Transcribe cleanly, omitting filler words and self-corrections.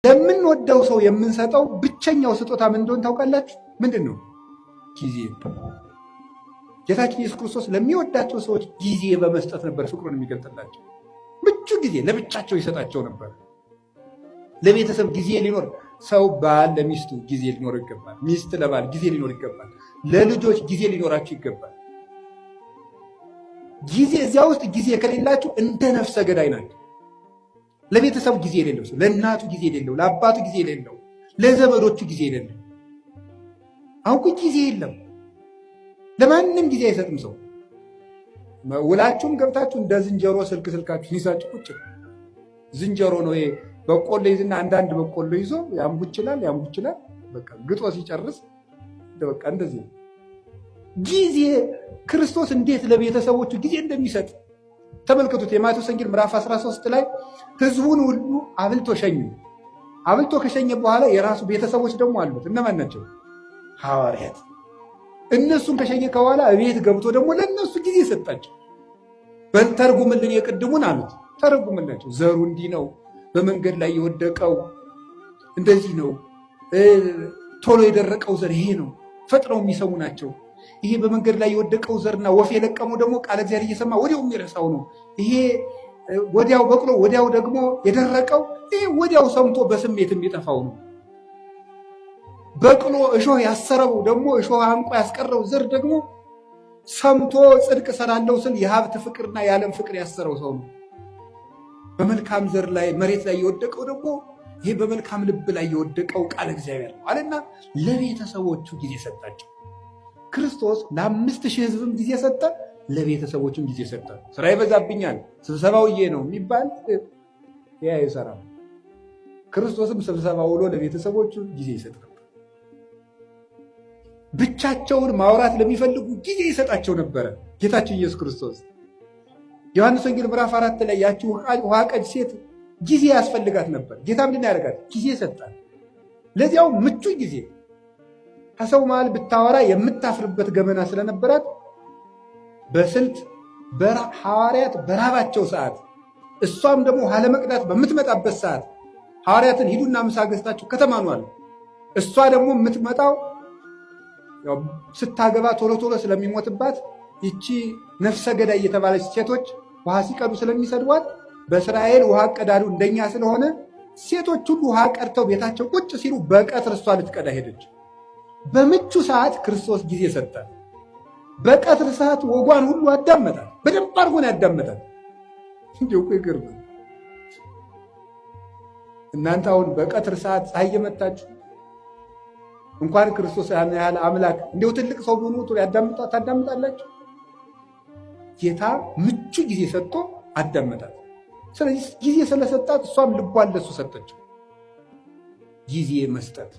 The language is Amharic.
ለምንወደው ሰው የምንሰጠው ብቸኛው ስጦታ ምን እንደሆነ ታውቃላችሁ? ምንድን ነው? ጊዜ። ጌታችን ኢየሱስ ክርስቶስ ለሚወዳቸው ሰዎች ጊዜ በመስጠት ነበር ፍቅሩን የሚገልጥላቸው። ምቹ ጊዜ ለብቻቸው ይሰጣቸው ነበር። ለቤተሰብ ጊዜ ሊኖር ሰው ባል ለሚስቱ ጊዜ ሊኖር ይገባል። ሚስት ለባል ጊዜ ሊኖር ይገባል። ለልጆች ጊዜ ሊኖራቸው ይገባል። ጊዜ እዚያ ውስጥ ጊዜ ከሌላችሁ እንደ ነፍሰ ገዳይ ናቸው። ለቤተሰቡ ጊዜ የሌለው ሰው፣ ለእናቱ ጊዜ የሌለው፣ ለአባቱ ጊዜ የሌለው፣ ለዘመዶቹ ጊዜ የሌለው። አሁን ጊዜ የለም። ለማንም ጊዜ አይሰጥም ሰው። ውላችሁም ገብታችሁ እንደ ዝንጀሮ ስልካችሁን ይዛችሁ ቁጭ። ዝንጀሮ ነው ይሄ። በቆሎ ይዝና አንዳንድ በቆሎ ይዞ ያምቡችላል። በቃ ግጦ ሲጨርስ በቃ እንደዚህ ነው። ጊዜ ክርስቶስ እንዴት ለቤተሰቦቹ ጊዜ እንደሚሰጥ ተመልከቱት። የማቴዎስ ወንጌል ምዕራፍ 13 ላይ ሕዝቡን ሁሉ አብልቶ ሸኙ። አብልቶ ከሸኘ በኋላ የራሱ ቤተሰቦች ደግሞ አሉት። እነማን ናቸው? ሐዋርያት። እነሱን ከሸኘ በኋላ ቤት ገብቶ ደግሞ ለእነሱ ጊዜ ሰጣቸው። ተርጉምልን የቅድሙን አሉት። ተረጉምላቸው። ዘሩ እንዲህ ነው፣ በመንገድ ላይ የወደቀው እንደዚህ ነው፣ ቶሎ የደረቀው ዘር ይሄ ነው፣ ፈጥነው የሚሰሙ ናቸው። ይሄ በመንገድ ላይ የወደቀው ዘርና ወፍ የለቀመው ደግሞ ቃለ እግዚአብሔር እየሰማ ወዲያው የሚረሳው ነው። ይሄ ወዲያው በቅሎ ወዲያው ደግሞ የደረቀው ይሄ ወዲያው ሰምቶ በስሜት የሚጠፋው ነው። በቅሎ እሾህ ያሰረው ደግሞ እሾህ አንቆ ያስቀረው ዘር ደግሞ ሰምቶ ጽድቅ እሰራለሁ ስል የሀብት ፍቅርና የዓለም ፍቅር ያሰረው ሰው ነው። በመልካም ዘር ላይ መሬት ላይ የወደቀው ደግሞ ይሄ በመልካም ልብ ላይ የወደቀው ቃለ እግዚአብሔር ነው አለና ለቤተሰቦቹ ጊዜ ሰጣቸው። ክርስቶስ ለ5000 ሕዝብም ጊዜ ሰጠ፣ ለቤተሰቦቹም ጊዜ ሰጠ። ስራ ይበዛብኛል ስብሰባውዬ ነው የሚባል ያ አይሰራም። ክርስቶስም ስብሰባ ውሎ ለቤተሰቦቹ ጊዜ ይሰጥ ነበር። ብቻቸውን ማውራት ለሚፈልጉ ጊዜ ይሰጣቸው ነበረ ጌታችን ኢየሱስ ክርስቶስ። ዮሐንስ ወንጌል ምዕራፍ 4 ላይ ያቺ ውሃ ቀጅ ሴት ጊዜ ያስፈልጋት ነበር። ጌታ ምንድን ያደርጋት? ጊዜ ሰጣት። ለዚያው ምቹ ጊዜ። ከሰው መሃል ብታወራ የምታፍርበት ገመና ስለነበራት በስልት ሐዋርያት በራባቸው ሰዓት፣ እሷም ደግሞ ውሃ ለመቅዳት በምትመጣበት ሰዓት ሐዋርያትን ሂዱና ምሳ ገዝታችሁ ከተማ ኑ አለ። እሷ ደግሞ የምትመጣው ስታገባ ቶሎ ቶሎ ስለሚሞትባት ይቺ ነፍሰ ገዳይ የተባለች ሴቶች ውሃ ሲቀዱ ስለሚሰድቧት በእስራኤል ውሃ ቀዳዱ እንደኛ ስለሆነ ሴቶች ሁሉ ውሃ ቀድተው ቤታቸው ቁጭ ሲሉ በቀትር እሷ ልትቀዳ ሄደች። በምቹ ሰዓት ክርስቶስ ጊዜ ሰጠ። በቀትር ሰዓት ወጓን ሁሉ አዳመጣል። በደንብ አድርጎን ያዳመጣል። እንዲሁ ይገርማል። እናንተ አሁን በቀትር ሰዓት ፀሐይ የመታችሁ እንኳን ክርስቶስ ያን ያህል አምላክ እንዲሁ ትልቅ ሰው ሆኖ ታዳምጣላችሁ። ጌታ ምቹ ጊዜ ሰጥቶ አዳመጣት። ስለዚህ ጊዜ ስለሰጣት እሷም ልቧን ለሱ ሰጠችው። ጊዜ መስጠት